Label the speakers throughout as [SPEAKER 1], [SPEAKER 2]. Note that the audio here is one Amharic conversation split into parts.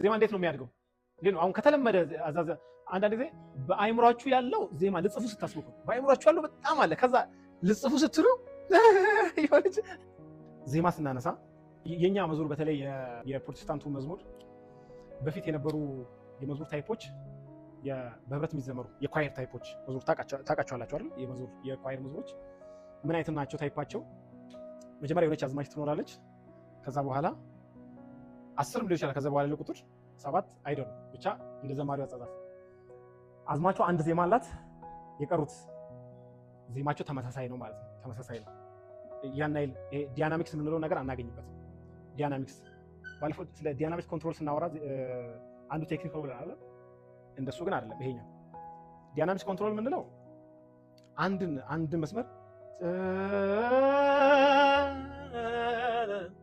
[SPEAKER 1] ዜማ እንዴት ነው የሚያድገው? እንዴት ነው አሁን ከተለመደ አዛዘ አንዳንድ ጊዜ በአይምሯችሁ ያለው ዜማ ልጽፉ ስታስቡ በአይምሯችሁ ያለው በጣም አለ። ከዛ ልጽፉ ስትሉ ይሆንች ዜማ ስናነሳ የኛ መዝሙር በተለይ የፕሮቴስታንቱ መዝሙር በፊት የነበሩ የመዝሙር ታይፖች በህብረት የሚዘመሩ የኳየር ታይፖች መዝሙር ታውቃቸዋላችሁ አይደል? የኳየር መዝሙሮች ምን አይነት ናቸው? ታይፓቸው መጀመሪያ የሆነች አዝማች ትኖራለች። ከዛ በኋላ 10 ሊሆን ይችላል። ከዛ በኋላ ለቁጥር 7 አይደለም ብቻ እንደ ዘማሪው አጻጻፍ አዝማቿ አንድ ዜማ አላት። የቀሩት ዜማቸው ተመሳሳይ ነው ማለት ነው። ተመሳሳይ ነው። ያን አይል ዳይናሚክስ የምንለው ነገር አናገኝበትም። ዳይናሚክስ ባለፈው ስለ ዳይናሚክስ ኮንትሮል ስናወራ አንዱ ቴክኒክ ነው ብለናል። እንደሱ ግን አይደለም ይሄኛው። ዳይናሚክስ ኮንትሮል የምንለው አንድ መስመር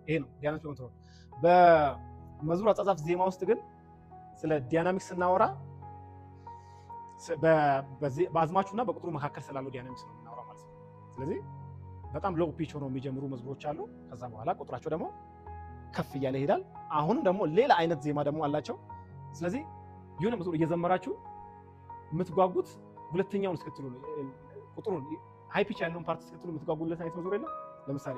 [SPEAKER 1] ይሄ ነው ዳይናሚክስ ኮንትሮል። በመዝሙር አጻጻፍ ዜማ ውስጥ ግን ስለ ዳይናሚክስ ስናወራ በአዝማቹና በቁጥሩ መካከል ስላለው ዳይናሚክስ ነው የምናወራው ማለት ነው። ስለዚህ በጣም ሎው ፒች ሆነው የሚጀምሩ መዝሙሮች አሉ። ከዛ በኋላ ቁጥራቸው ደግሞ ከፍ እያለ ይሄዳል። አሁንም ደግሞ ሌላ አይነት ዜማ ደግሞ አላቸው። ስለዚህ የሆነ መዝሙር እየዘመራችሁ የምትጓጉት ሁለተኛውን እስክትሉ ነው። ቁጥሩን ሃይ ፒች ያለውን ፓርት እስክትሉ የምትጓጉለት አይነት መዝሙር የለም። ለምሳሌ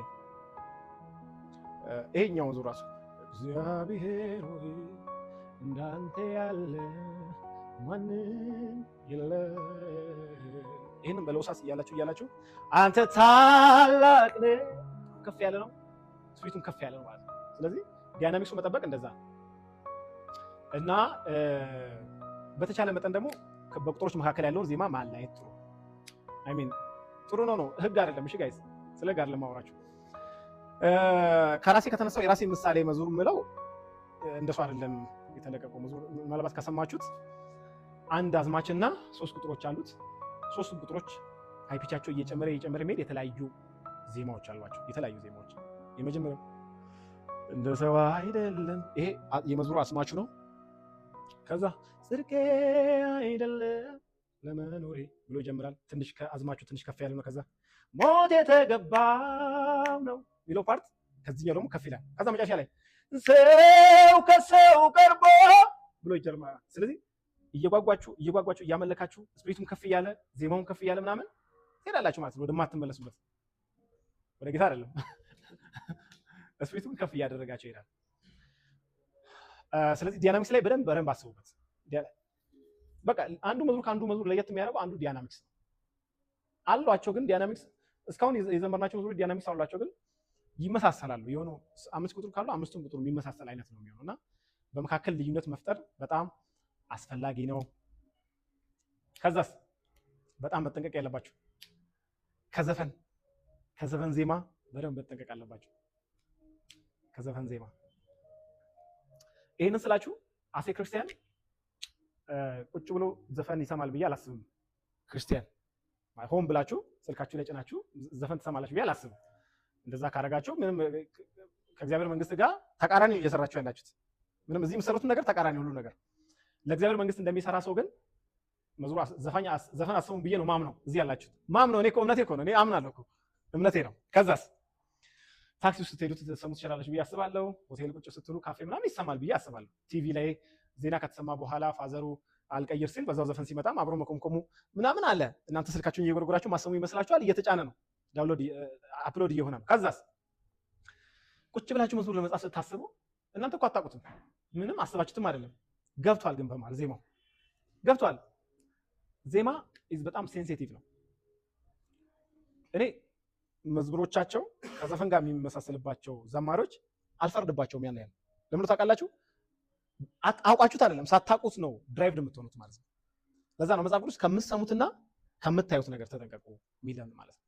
[SPEAKER 1] ይሄኛው መዝሙር ራሱ እግዚአብሔር ሆይ እንዳንተ ያለ ማንም የለም። ይሄንን በለውሳስ እያላችሁ አንተ ታላቅ ነህ፣ ከፍ ያለ ነው፣ ስዊቱን ከፍ ያለ ነው ማለት ነው። ስለዚህ ዳይናሚክሱ መጠበቅ እንደዛ እና በተቻለ መጠን ደግሞ በቁጥሮች መካከል ያለውን ዜማ ማላየት ጥሩ አይ ሚን ጥሩ ነው። ህግ አይደለም። እሺ ጋይስ፣ ስለ ህግ አይደለም ማውራችሁ። ከራሴ ከተነሳው የራሴ ምሳሌ መዝሙር ምለው እንደሱ አይደለም የተለቀቀው መዝሙር። ምናልባት ከሰማችሁት አንድ አዝማችና 3 ቁጥሮች አሉት። 3 ቁጥሮች ሃይ ፒቻቸው እየጨመረ መሄድ የተለያዩ ዜማዎች አሏቸው። የተለያዩ ዜማዎች የመጀመሪያው እንደ ሰው አይደለም፣ ይሄ የመዝሙሩ አስማቹ ነው። ከዛ ጽድቄ አይደለም ለመኖሬ ብሎ ይጀምራል። ትንሽ ከአዝማቹ ትንሽ ከፍ ያለ ነው። ከዛ ሞት የተገባው ነው የሚለው ፓርት ከዚህኛው ደግሞ ከፍ ይላል። ከዛ መጨረሻ ላይ ሰው ከሰው ቀርቦ ብሎ ይጀምራል። ስለዚህ እየጓጓችሁ እያመለካችሁ ስፒሪቱን ከፍ እያለ ዜማውን ከፍ እያለ ምናምን ትሄዳላችሁ ማለት ነው። ወደማትመለሱበት ወደ ጌታ አይደለም። ስፒሪቱን ከፍ እያደረጋችሁ ይሄዳል። ስለዚህ ዳይናሚክስ ላይ በደንብ አስቡበት። በቃ አንዱ መዝሙር ከአንዱ መዝሙር ለየት የሚያደርገው አንዱ ዳይናሚክስ ነው አሏቸው። ግን ዳይናሚክስ እስካሁን የዘመርናቸው መዝሙሮች ዳይናሚክስ አሏቸው፣ ግን ይመሳሰላሉ። የሆነ 5 ቁጥር ካሉ 5ቱም ቁጥሩ የሚመሳሰል አይነት ነው የሚሆነው እና በመካከል ልዩነት መፍጠር በጣም አስፈላጊ ነው። ከዛስ በጣም መጠንቀቅ ያለባችሁ ከዘፈን ዜማ በደንብ መጠንቀቅ አለባችሁ። ከዘፈን ዜማ ይሄንን ስላችሁ አሴ ክርስቲያን ቁጭ ብሎ ዘፈን ይሰማል ብዬ አላስብም። ክርስቲያን ሆን ብላችሁ ስልካችሁ ላይ ጭናችሁ ዘፈን ትሰማላችሁ ብዬ አላስብም። እንደዛ ካረጋችሁ ምንም ከእግዚአብሔር መንግስት ጋር ተቃራኒ እየሰራችሁ ያላችሁት። ምንም እዚህ የምትሰሩትን ነገር ተቃራኒ ሁሉ ነገር ለእግዚአብሔር መንግስት እንደሚሰራ ሰው ግን መዝሙር ዘፈን አስቡም ብዬ ነው ማምነው። እዚህ ያላችሁት ማምነው። እኔ እኮ እምነቴ እኮ ነው። እኔ አምናለሁ እኮ እምነቴ ነው። ከዛስ ታክሲ ውስጥ ስትሄዱ ትሰሙ ትችላላችሁ ብዬ አስባለሁ። ሆቴል ቁጭ ስትሉ ካፌ ምናምን ይሰማል ብዬ አስባለሁ። ቲቪ ላይ ዜና ከተሰማ በኋላ ፋዘሩ አልቀይር ሲል በዛው ዘፈን ሲመጣም አብሮ መቆምቆሙ ምናምን አለ። እናንተ ስልካችሁን እየጎረጎራችሁ ማሰሙ ይመስላችኋል። እየተጫነ ነው፣ ዳውንሎድ አፕሎድ እየሆነ ነው። ከዛስ ቁጭ ብላችሁ መዝሙር ለመጻፍ ስታስቡ እናንተ እኮ አታውቁትም፣ ምንም አስባችሁትም አይደለም። ገብቷል ግን በማለት ዜማው ገብቷል። ዜማ በጣም ሴንሲቲቭ ነው። እኔ መዝሙሮቻቸው ከዘፈን ጋር የሚመሳሰልባቸው ዘማሪዎች አልፈርድባቸውም። ያን ያህል ለምን ታውቃላችሁ? አውቃችሁት አይደለም ሳታውቁት ነው ድራይቭድ የምትሆኑት ማለት ነው። ለዛ ነው መጽሐፍ ቅዱስ ከምትሰሙትና ከምታዩት ነገር ተጠንቀቁ የሚለን ማለት ነው።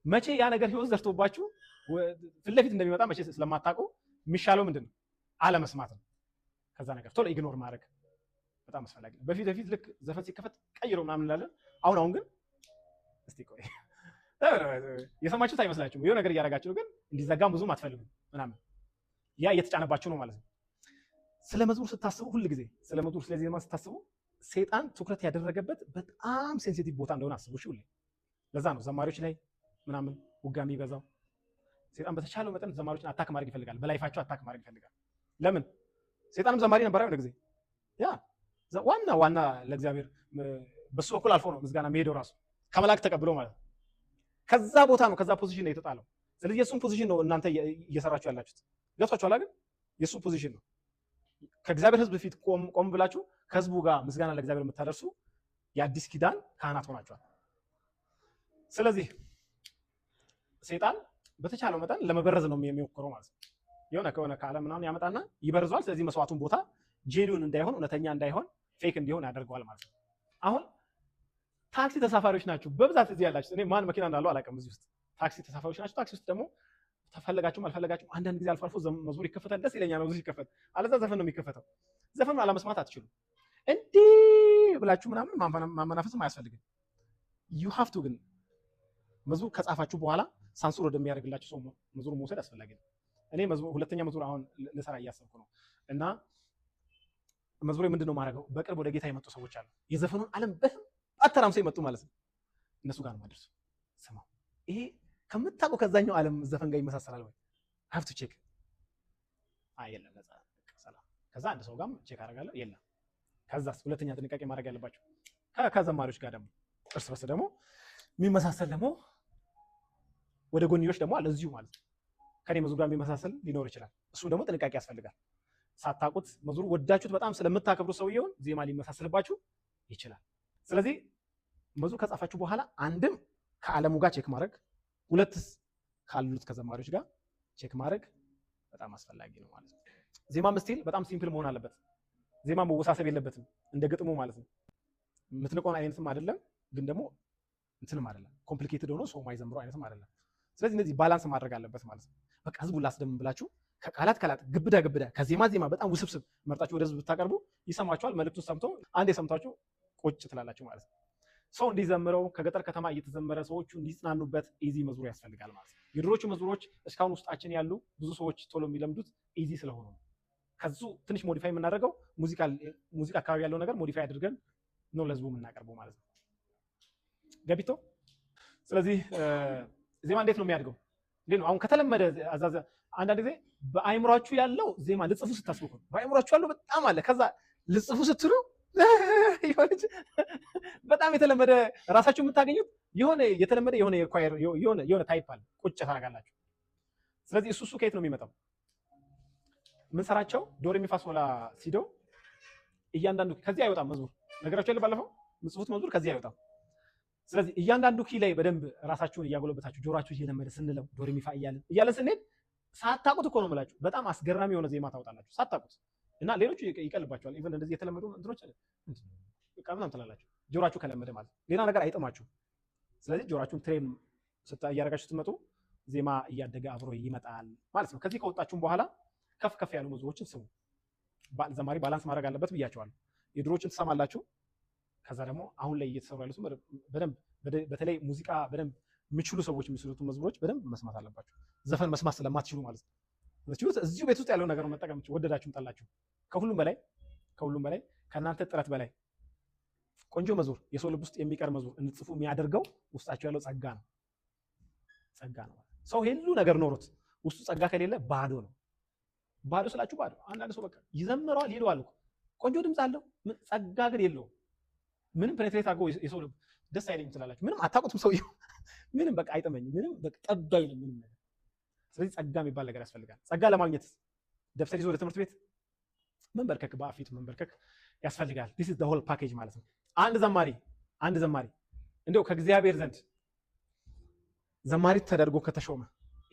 [SPEAKER 1] መቼ ያ ነገር ህይወት ዘርቶባችሁ ፊት ለፊት እንደሚመጣ መቼ ስለማታውቁ የሚሻለው ምንድን ነው? አለመስማት ነው። ከዛ ነገር ቶሎ ኢግኖር ማድረግ በጣም አስፈላጊ ነው። በፊት ልክ ዘፈን ሲከፈት ቀይሮ ምናምን እንላለን። አሁን ግን እስቲ ቆይ የሰማችሁት አይመስላችሁም? የሆነ ነገር እያደረጋችሁ ነው፣ ግን እንዲዘጋም ብዙም አትፈልጉም ምናምን። ያ እየተጫነባችሁ ነው ማለት ነው። ስለ መዝሙር ስታስቡ ሁል ጊዜ ስለ መዝሙር ስለ ዜማ ስታስቡ ሰይጣን ትኩረት ያደረገበት በጣም ሴንሲቲቭ ቦታ እንደሆነ አስቡ። እሺ ሁሌ ለዛ ነው ዘማሪዎች ላይ ምናምን ውጋ የሚበዛው። ሰይጣን በተቻለው መጠን ዘማሪዎችን አታክ ማድረግ ይፈልጋል፣ በላይፋቸው አታክ ማድረግ ይፈልጋል። ለምን? ሰይጣንም ዘማሪ ነበር አይደል ጊዜ ያ ዋና ለእግዚአብሔር በሱ በኩል አልፎ ነው ምስጋና የሚሄደው ራሱ ከመላክ ተቀብሎ ማለት ከዛ ቦታ ነው ከዛ ፖዚሽን ነው የተጣለው። ስለዚህ የሱን ፖዚሽን ነው እናንተ እየሰራችሁ ያላችሁት። ገብቷችኋል አይደል? የሱ ፖዚሽን ነው። ከእግዚአብሔር ሕዝብ ፊት ቆም ብላችሁ ከሕዝቡ ጋር ምስጋና ለእግዚአብሔር የምታደርሱ የአዲስ ኪዳን ካህናት ሆናችኋል። ስለዚህ ሰይጣን በተቻለው መጠን ለመበረዝ ነው የሚሞክረው ማለት ነው። የሆነ ከሆነ ከዓለም ምናምን ያመጣና ይበርዟል። ስለዚህ መስዋዕቱን ቦታ ጄኒውን እንዳይሆን እውነተኛ እንዳይሆን ፌክ እንዲሆን ያደርገዋል ማለት ነው። አሁን ታክሲ ተሳፋሪዎች ናችሁ በብዛት እዚህ ያላችሁ። እኔ ማን መኪና እንዳለው አላውቅም። እዚህ ውስጥ ታክሲ ተሳፋሪዎች ናችሁ። ታክሲ ውስጥ ደግሞ ተፈለጋችሁም አልፈለጋችሁም አንዳንድ ጊዜ አልፎ አልፎ መዝሙር ይከፈታል። ደስ ይለኛል ነው ሲከፈት። አለዛ ዘፈን ነው የሚከፈተው። ዘፈን አለመስማት አትችሉም። እንዲህ ብላችሁ ምናምን ማመናፈስም አያስፈልግም። ዩ ሃቭ ቱ ግን መዝሙር ከጻፋችሁ በኋላ ሳንሱር ወደሚያደርግላችሁ ሰው መዝሙር መውሰድ አስፈላጊ ነው። እኔ ሁለተኛ መዝሙር አሁን ልሰራ እያሰብኩ ነው እና መዝሙር ምንድነው ማድረገው? በቅርብ ወደ ጌታ የመጡ ሰዎች አሉ። የዘፈኑን ዓለም በአተራምሰው የመጡ ማለት ነው። እነሱ ጋር ነው ማድረስ። ስማው ይሄ ከምታውቀው ከዛኛው ዓለም ዘፈን ጋር ይመሳሰላል ወይ? ሃቭ ቱ ቼክ። የለም ነፃ ሰላም። ከዛ አንድ ሰው ጋርም ቼክ አደርጋለሁ የለም። ከዛስ ሁለተኛ ጥንቃቄ ማድረግ ያለባቸው ከዘማሪዎች ጋር ደግሞ እርስ በርስ ደግሞ የሚመሳሰል ደግሞ ወደ ጎንዮሽ ደግሞ አለ እዚሁ ማለት ነው። ከኔ መዝሙር ጋር የሚመሳሰል ሊኖር ይችላል። እሱም ደግሞ ጥንቃቄ ያስፈልጋል። ሳታውቁት መዝሙር ወዳችሁት በጣም ስለምታከብሩ ሰውየውን ዜማ ሊመሳሰልባችሁ ይችላል። ስለዚህ መዝሙር ከጻፋችሁ በኋላ አንድም ከዓለሙ ጋር ቼክ ማድረግ፣ ሁለትስ ካሉት ከዘማሪዎች ጋር ቼክ ማድረግ በጣም አስፈላጊ ነው ማለት ነው። ዜማም ስቲል በጣም ሲምፕል መሆን አለበት። ዜማ መወሳሰብ የለበትም እንደ ግጥሙ ማለት ነው። የምትንቀውን አይነትም አይደለም ግን ደግሞ እንትንም አይደለም ኮምፕሊኬትድ ሆኖ ሰው ማይዘምረው አይነትም አይደለም። ስለዚህ እነዚህ ባላንስ ማድረግ አለበት ማለት ነው። በቃ ህዝቡን ላስደምም ብላችሁ ከቃላት ግብዳ ከዜማ በጣም ውስብስብ መርጣችሁ ወደ ህዝብ ብታቀርቡ ይሰማችኋል። መልእክቱን ሰምቶ አንዴ ሰምታችሁ ቁጭ ትላላችሁ ማለት ነው። ሰው እንዲዘምረው ከገጠር ከተማ እየተዘመረ ሰዎቹ እንዲጽናኑበት ኢዚ መዝሙር ያስፈልጋል ማለት ነው። የድሮቹ መዝሙሮች እስካሁን ውስጣችን ያሉ ብዙ ሰዎች ቶሎ የሚለምዱት ኢዚ ስለሆኑ ነው። ከዙ ትንሽ ሞዲፋይ የምናደርገው ሙዚቃ አካባቢ ያለው ነገር ሞዲፋይ አድርገን ነው ለህዝቡ የምናቀርበው ማለት ነው። ገቢቶ ስለዚህ ዜማ እንዴት ነው የሚያድገው? እንዴት ነው አሁን ከተለመደ አዛዘ አንዳንድ ጊዜ በአይምሯችሁ ያለው ዜማ ልጽፉ ስታስቡ በአይምሯችሁ ያለው በጣም አለ። ከዛ ልጽፉ ስትሉ በጣም የተለመደ ራሳችሁ የምታገኙት የሆነ የተለመደ የሆነ ታይፕ አለ ቁጭ ታደርጋላችሁ። ስለዚህ እሱ ከየት ነው የሚመጣው? ምን ሰራቸው ዶ ሬ ሚ ፋ ሶ ላ ሲ ዶ እያንዳንዱ ከዚህ አይወጣም መዝሙር ነገራችሁ ያለ ባለፈው ምጽፉት መዝሙር ከዚህ አይወጣም። ስለዚህ እያንዳንዱ ኪ ላይ በደንብ ራሳችሁን እያጎለበታችሁ ጆሮአችሁ እየለመደ ስንለው ዶ ሬ ሚ ፋ እያለን ስንሄድ ሳታውቁት እኮ ነው የምላችሁ በጣም አስገራሚ የሆነ ዜማ ታወጣላችሁ ሳታውቁት። እና ሌሎቹ ይቀልባችኋል። ኢቭን እንደዚህ የተለመዱ እንትኖች በቃ ምናምን ትላላችሁ ጆሮአችሁ ከለመደ ማለት ሌላ ነገር አይጥማችሁ። ስለዚህ ጆሮአችሁን ትሬን እያደረጋችሁ ስትመጡ ዜማ እያደገ አብሮ ይመጣል ማለት ነው። ከዚህ ከወጣችሁም በኋላ ከፍ ያሉ መዝሙሮችን ስሙ። ዘማሪ ባላንስ ማድረግ አለበት ብያቸዋለሁ። የድሮዎችን ትሰማላችሁ። ከዛ ደግሞ አሁን ላይ እየተሰሩ ያሉት በደንብ በተለይ ሙዚቃ በደንብ የሚችሉ ሰዎች የሚሰሩትን መዝሙሮች በደንብ መስማት አለባችሁ። ዘፈን መስማት ስለማትችሉ ማለት ነው። እዚሁ ቤት ውስጥ ያለው ነገር መጠቀም ወደዳችሁም ጠላችሁ ከሁሉም በላይ ከእናንተ ጥረት በላይ ቆንጆ መዝሙር የሰው ልብ ውስጥ የሚቀር መዝሙር እንድትጽፉ የሚያደርገው ውስጣችሁ ያለው ጸጋ ነው። ሰው ሁሉ ነገር ኖሮት ውስጡ ጸጋ ከሌለ ባዶ ነው። ባዶ ስላችሁ ባዶ። አንዳንድ ሰው በቃ ይዘምረዋል ይለዋል እኮ ቆንጆ ድምፅ አለው ጸጋ ግን የለውም። ምንም ፔኔትሬት አድርጎ የሰው ልብ ደስ አይለኝም ትላላችሁ። ምንም አታውቁትም ሰውየው ምንም በቃ አይጠመኝም ምንም በቃ ጠባይ ነው ምንም ነገር። ስለዚህ ጸጋ የሚባል ነገር ያስፈልጋል። ጸጋ ለማግኘት ደብተር ይዞ ወደ ትምህርት ቤት መንበርከክ በአፊት መንበርከክ ያስፈልጋል። this is the whole package ማለት ነው። አንድ ዘማሪ እንደው ከእግዚአብሔር ዘንድ ዘማሪ ተደርጎ ከተሾመ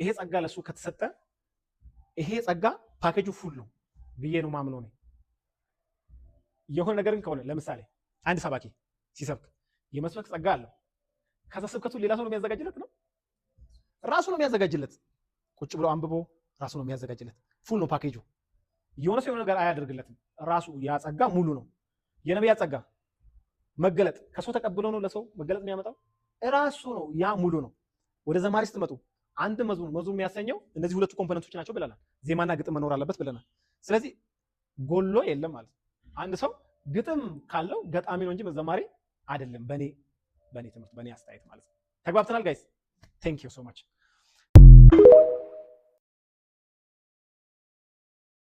[SPEAKER 1] ይሄ ጸጋ ለሱ ከተሰጠ ይሄ ጸጋ ፓኬጁ ፉል ነው ብዬ ነው ማምነው ነው። የሆነ ነገርን ከሆነ ለምሳሌ አንድ ሰባኪ ሲሰብክ የመስበክ ጸጋ አለው። ከዛ ስብከቱ ሌላ ሰው ነው የሚያዘጋጅለት ነው ራሱ ነው የሚያዘጋጅለት። ቁጭ ብሎ አንብቦ ራሱ ነው የሚያዘጋጅለት። ፉል ነው ፓኬጁ። የሆነ ሰው ነገር አያደርግለትም። ራሱ ያ ጸጋ ሙሉ ነው። የነቢያት ጸጋ መገለጥ ከሰው ተቀብሎ ነው ለሰው መገለጥ የሚያመጣው ራሱ ነው። ያ ሙሉ ነው። ወደ ዘማሪ ስትመጡ አንድ መዝሙር የሚያሰኘው እነዚህ ሁለቱ ኮምፖነንቶች ናቸው ብለናል። ዜማና ግጥም መኖር አለበት ብለናል። ስለዚህ ጎሎ የለም ማለት አንድ ሰው ግጥም ካለው ገጣሚ ነው እንጂ ዘማሪ አይደለም። በኔ ትምህርት በኔ አስተያየት ማለት ነው። ተግባብተናል ጋይስ? ቴንክ ዩ ሶ ማች